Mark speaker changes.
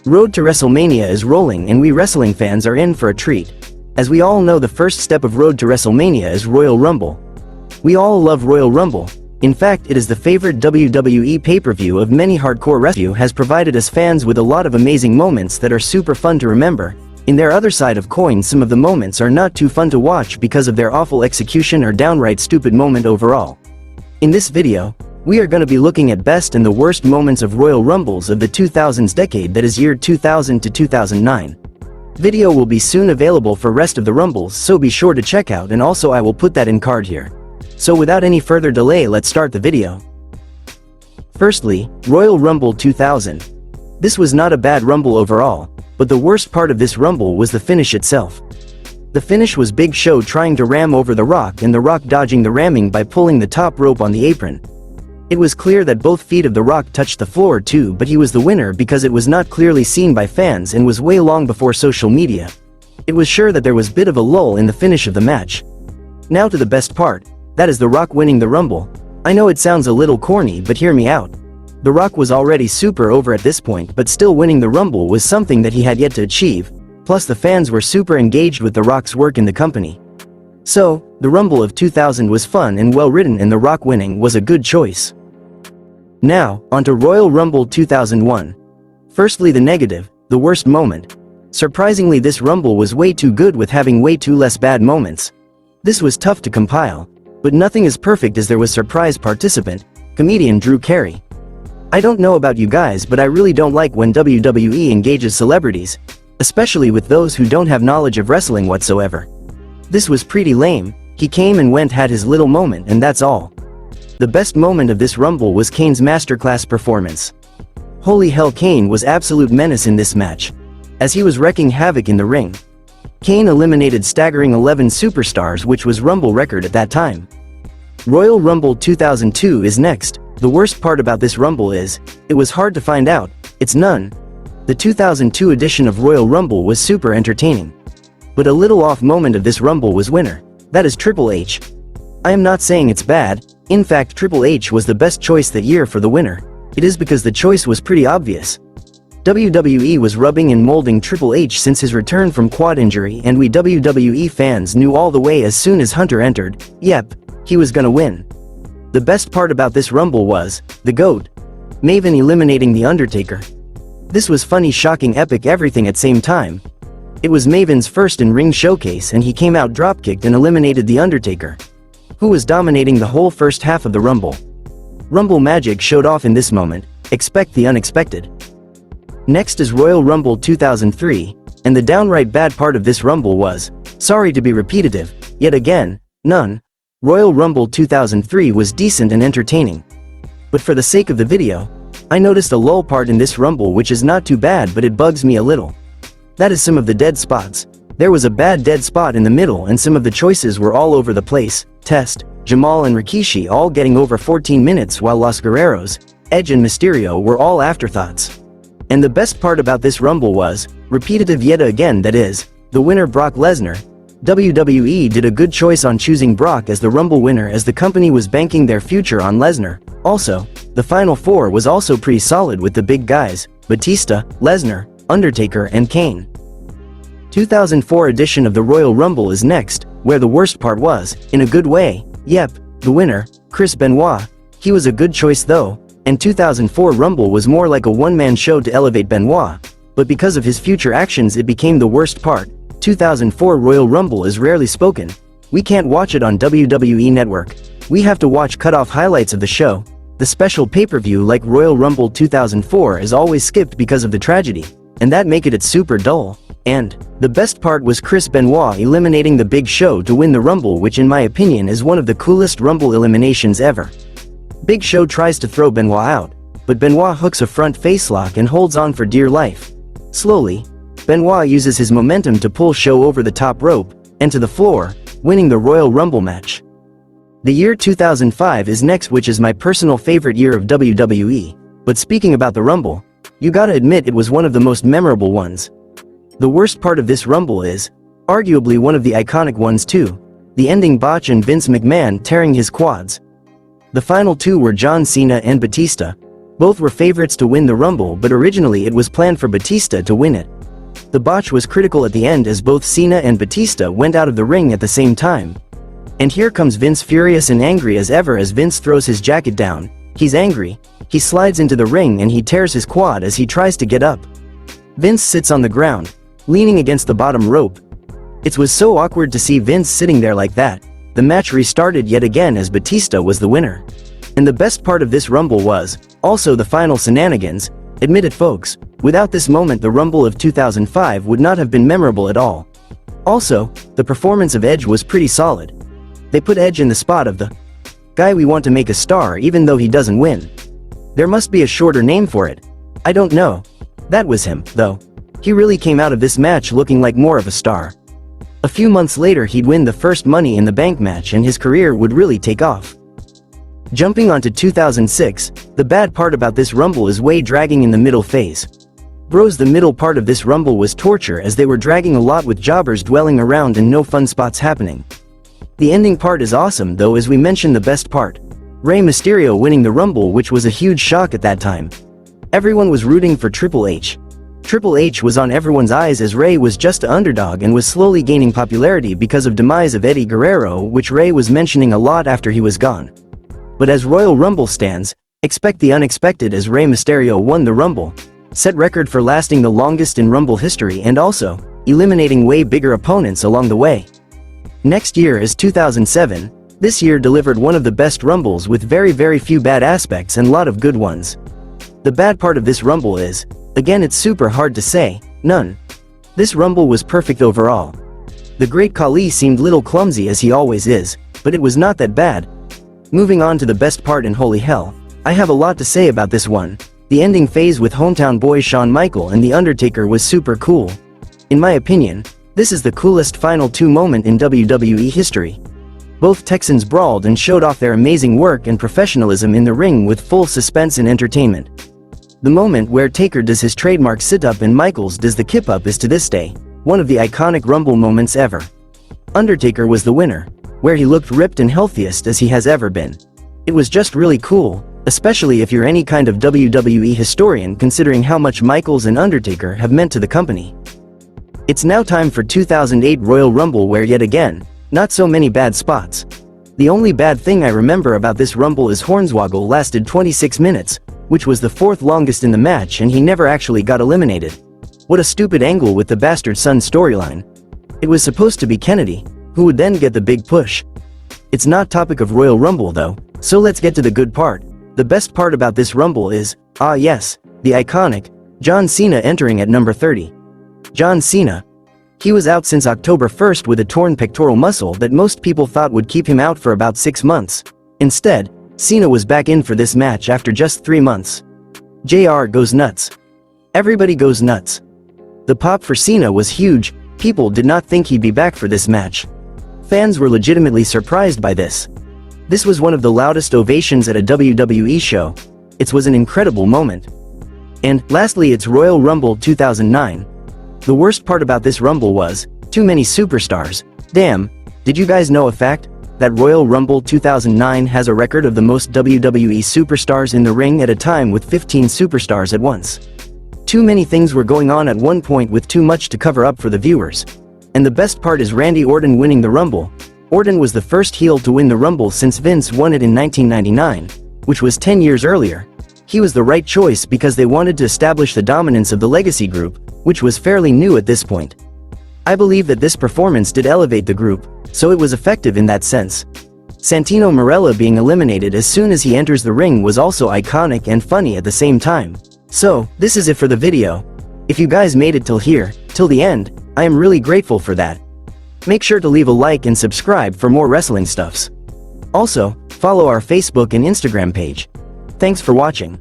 Speaker 1: Road to WrestleMania is rolling and we wrestling fans are in for a treat. As we all know, the first step of Road to WrestleMania is Royal Rumble. We all love Royal Rumble. In fact, it is the favorite WWE pay-per-view of many hardcore wrestlers, has provided us fans with a lot of amazing moments that are super fun to remember. In their other side of coin, some of the moments are not too fun to watch because of their awful execution or downright stupid moment overall. In this video, we are going to be looking at best and the worst moments of Royal Rumbles of the 2000s decade, that is year 2000 to 2009. Video will be soon available for rest of the Rumbles, so be sure to check out, and also I will put that in card here. So without any further delay, let's start the video. Firstly, Royal Rumble 2000. This was not a bad Rumble overall, but the worst part of this Rumble was the finish itself. The finish was Big Show trying to ram over The Rock and The Rock dodging the ramming by pulling the top rope on the apron. It was clear that both feet of The Rock touched the floor too, but he was the winner because it was not clearly seen by fans and was way long before social media. It was sure that there was a bit of a lull in the finish of the match. Now to the best part, that is The Rock winning the Rumble. I know it sounds a little corny, but hear me out. The Rock was already super over at this point, but still winning the Rumble was something that he had yet to achieve, plus the fans were super engaged with The Rock's work in the company. So, the Rumble of 2000 was fun and well written, and The Rock winning was a good choice. Now, onto Royal Rumble 2001. Firstly, the negative, the worst moment. Surprisingly, this Rumble was way too good with having way too less bad moments. This was tough to compile, but nothing is perfect, as there was surprise participant, comedian Drew Carey. I don't know about you guys, but I really don't like when WWE engages celebrities, especially with those who don't have knowledge of wrestling whatsoever. This was pretty lame. He came and went, had his little moment, and that's all. The best moment of this Rumble was Kane's masterclass performance. Holy hell, Kane was absolute menace in this match, as he was wrecking havoc in the ring. Kane eliminated staggering 11 superstars, which was Rumble record at that time. Royal Rumble 2002 is next. The worst part about this Rumble is, it was hard to find out, it's none. The 2002 edition of Royal Rumble was super entertaining. But a little off moment of this Rumble was winner. That is Triple H. I am not saying it's bad. In fact, Triple H was the best choice that year for the winner. It is because the choice was pretty obvious. WWE was rubbing and molding Triple H since his return from quad injury, and we WWE fans knew all the way as soon as Hunter entered, yep, he was gonna win. The best part about this Rumble was, the GOAT, Maven eliminating The Undertaker. This was funny, shocking, epic, everything at same time. It was Maven's first in-ring showcase, and he came out dropkicked and eliminated The Undertaker, who was dominating the whole first half of the Rumble. Rumble magic showed off in this moment. Expect the unexpected. Next is Royal Rumble 2003, and the downright bad part of this Rumble was, sorry to be repetitive, yet again, none. Royal Rumble 2003 was decent and entertaining. But for the sake of the video, I noticed a lull part in this Rumble, which is not too bad, but it bugs me a little. That is some of the dead spots. There was a bad dead spot in the middle, and some of the choices were all over the place. Test, Jamal and Rikishi all getting over 14 minutes, while Los Guerreros, Edge and Mysterio were all afterthoughts. And the best part about this Rumble was, repetitive yet again, that is, the winner Brock Lesnar. WWE did a good choice on choosing Brock as the Rumble winner, as the company was banking their future on Lesnar. Also, the Final Four was also pretty solid with the big guys, Batista, Lesnar, Undertaker and Kane. 2004 edition of the Royal Rumble is next, where the worst part was, in a good way, yep, the winner, Chris Benoit. He was a good choice though, and 2004 Rumble was more like a one-man show to elevate Benoit, but because of his future actions it became the worst part. 2004 Royal Rumble is rarely spoken. We can't watch it on WWE Network. We have to watch cut-off highlights of the show. The special pay-per-view like Royal Rumble 2004 is always skipped because of the tragedy, and that make it super dull. And the best part was Chris Benoit eliminating the Big Show to win the Rumble, which in my opinion is one of the coolest Rumble eliminations ever. Big Show tries to throw Benoit out, but Benoit hooks a front facelock and holds on for dear life. Slowly, Benoit uses his momentum to pull Show over the top rope and to the floor, winning the Royal Rumble match. The year 2005 is next, which is my personal favorite year of WWE. But speaking about the Rumble, you gotta admit it was one of the most memorable ones. The worst part of this Rumble is, arguably one of the iconic ones too, the ending botch and Vince McMahon tearing his quads. The final two were John Cena and Batista. Both were favorites to win the Rumble, but originally it was planned for Batista to win it. The botch was critical at the end as both Cena and Batista went out of the ring at the same time. And here comes Vince, furious and angry as ever, as Vince throws his jacket down. He's angry, he slides into the ring and he tears his quad as he tries to get up. Vince sits on the ground, leaning against the bottom rope. It was so awkward to see Vince sitting there like that. The match restarted yet again as Batista was the winner. And the best part of this Rumble was also the final shenanigans. Admit it, folks, without this moment the Rumble of 2005 would not have been memorable at all. Also, the performance of Edge was pretty solid. They put Edge in the spot of the guy we want to make a star even though he doesn't win. There must be a shorter name for it. I don't know. That was him, though. He really came out of this match looking like more of a star. A few months later he'd win the first Money in the Bank match and his career would really take off. Jumping onto 2006, the bad part about this Rumble is way dragging in the middle phase. Bros, the middle part of this Rumble was torture as they were dragging a lot with jobbers dwelling around and no fun spots happening. The ending part is awesome though, as we mentioned the best part. Rey Mysterio winning the Rumble, which was a huge shock at that time. Everyone was rooting for Triple H. Triple H was on everyone's eyes as Rey was just an underdog and was slowly gaining popularity because of demise of Eddie Guerrero, which Rey was mentioning a lot after he was gone. But as Royal Rumble stands, expect the unexpected as Rey Mysterio won the Rumble, set record for lasting the longest in Rumble history and also eliminating way bigger opponents along the way. Next year is 2007. This year delivered one of the best Rumbles with very few bad aspects and lot of good ones. The bad part of this Rumble is, again, it's super hard to say, none. This Rumble was perfect overall. The Great Khali seemed little clumsy as he always is, but it was not that bad. Moving on to the best part, in holy hell, I have a lot to say about this one. The ending phase with hometown boy Shawn Michaels and The Undertaker was super cool. In my opinion, this is the coolest final two moment in WWE history. Both Texans brawled and showed off their amazing work and professionalism in the ring with full suspense and entertainment. The moment where Taker does his trademark sit-up and Michaels does the kip-up is to this day one of the iconic Rumble moments ever. Undertaker was the winner, where he looked ripped and healthiest as he has ever been. It was just really cool, especially if you're any kind of WWE historian, considering how much Michaels and Undertaker have meant to the company. It's now time for 2008 Royal Rumble, where yet again, not so many bad spots. The only bad thing I remember about this Rumble is Hornswoggle lasted 26 minutes, which was the fourth longest in the match, and he never actually got eliminated. What a stupid angle with the bastard son storyline. It was supposed to be Kennedy, who would then get the big push. It's not topic of Royal Rumble though, so let's get to the good part. The best part about this Rumble is, yes, the iconic John Cena entering at number 30. John Cena. He was out since October 1st with a torn pectoral muscle that most people thought would keep him out for about 6 months. Instead, Cena was back in for this match after just 3 months. JR goes nuts. Everybody goes nuts. The pop for Cena was huge. People did not think he'd be back for this match. Fans were legitimately surprised by this. This was one of the loudest ovations at a WWE show. It was an incredible moment. And, lastly, it's Royal Rumble 2009. The worst part about this Rumble was, too many superstars. Damn, did you guys know a fact? That Royal Rumble 2009 has a record of the most WWE superstars in the ring at a time, with 15 superstars at once. Too many things were going on at one point with too much to cover up for the viewers. And the best part is Randy Orton winning the Rumble. Orton was the first heel to win the Rumble since Vince won it in 1999, which was 10 years earlier. He was the right choice because they wanted to establish the dominance of the Legacy group, which was fairly new at this point. I believe that this performance did elevate the group, so it was effective in that sense. Santino Marella being eliminated as soon as he enters the ring was also iconic and funny at the same time. So, this is it for the video. If you guys made it till here, till the end, I am really grateful for that. Make sure to leave a like and subscribe for more wrestling stuffs. Also, follow our Facebook and Instagram page. Thanks for watching.